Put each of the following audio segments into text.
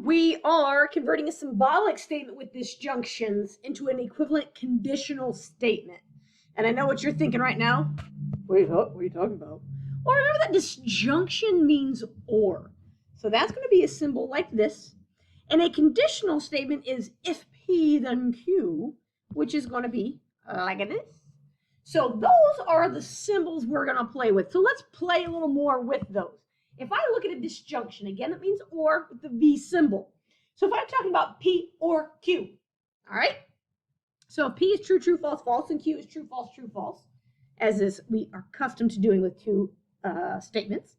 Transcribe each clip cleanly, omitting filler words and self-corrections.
we are converting a symbolic statement with disjunctions into an equivalent conditional statement. And I know what you're thinking right now. Wait, what are you talking about? Well, remember that disjunction means or. So that's going to be a symbol like this. And a conditional statement is if P, then Q, which is going to be like this. So those are the symbols we're going to play with. So let's play a little more with those. If I look at a disjunction, again, it means or with the V symbol. So if I'm talking about P or Q, all right? So if P is true, true, false, false, and Q is true, false, as is we are accustomed to doing with two statements,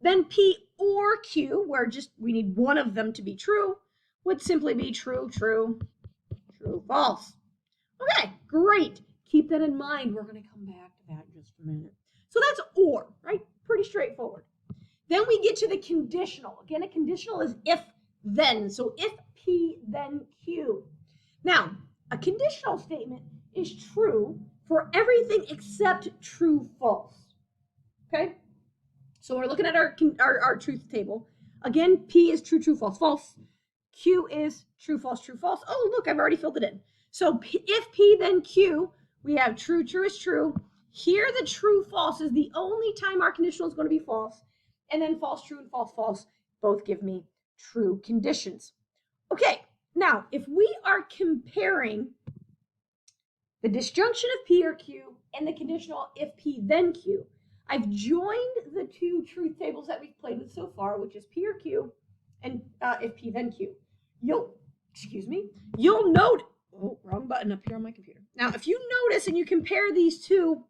then P or Q, where just we need one of them to be true, would simply be true, true, true, false. Okay, great. Keep that in mind. We're going to come back to that in just a minute. So that's or, right? Pretty straightforward. Then we get to the conditional. Again, a conditional is if, then. So if P, then Q. Now, a conditional statement is true for everything except true, false. Okay? So we're looking at our truth table. Again, P is true, true, false, false. Q is true, false, true, false. Oh, look, I've already filled it in. So if P, then Q, we have true, true is true. Here, the true, false is the only time our conditional is going to be false. And then false, true, and false, false both give me true conditions. Okay, now, if we are comparing the disjunction of P or Q and the conditional if P, then Q, I've joined the two truth tables that we've played with so far, which is P or Q and if P, then Q. You'll note, oh, wrong button up here on my computer. Now, if you notice and you compare these two,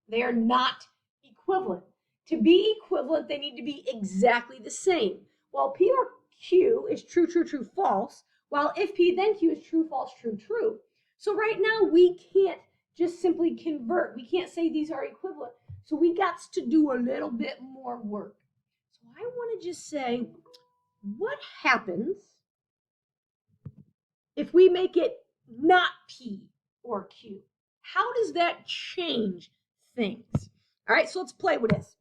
they are not equivalent. To be equivalent, they need to be exactly the same. While P or Q is true, true, true, false, while if P, then Q is true, false, true, true. So right now, we can't just simply convert. We can't say these are equivalent. So we got to do a little bit more work. So I want to just say, what happens if we make it not P or Q? How does that change things? All right, so let's play with this.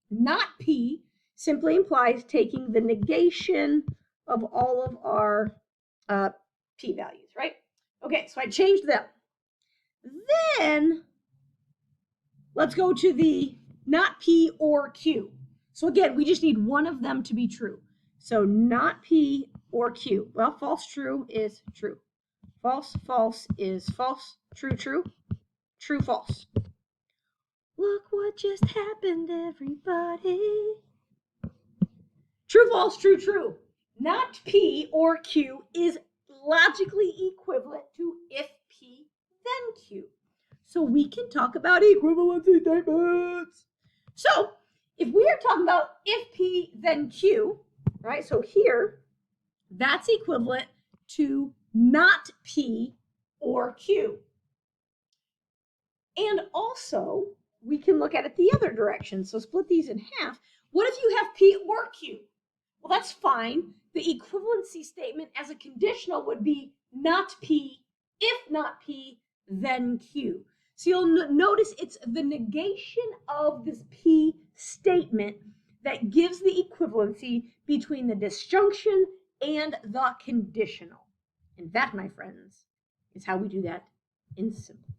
Not P simply implies taking the negation of all of our P values, right? Okay, so I changed them. Then let's go to the not P or Q. So again, we just need one of them to be true. So not P or Q. Well, false, true is true. False, false is false. True, true. True, false. Look what just happened, everybody. True, false, true, true. Not P or Q is logically equivalent to if P, then Q. So we can talk about equivalency statements. So if we are talking about if P, then Q, right? So here, that's equivalent to not P or Q. And also, we can look at it the other direction. So split these in half. What if you have P or Q? Well, that's fine. The equivalency statement as a conditional would be not P, if not P, then Q. So you'll notice it's the negation of this P statement that gives the equivalency between the disjunction and the conditional. And that, my friends, is how we do that in simple.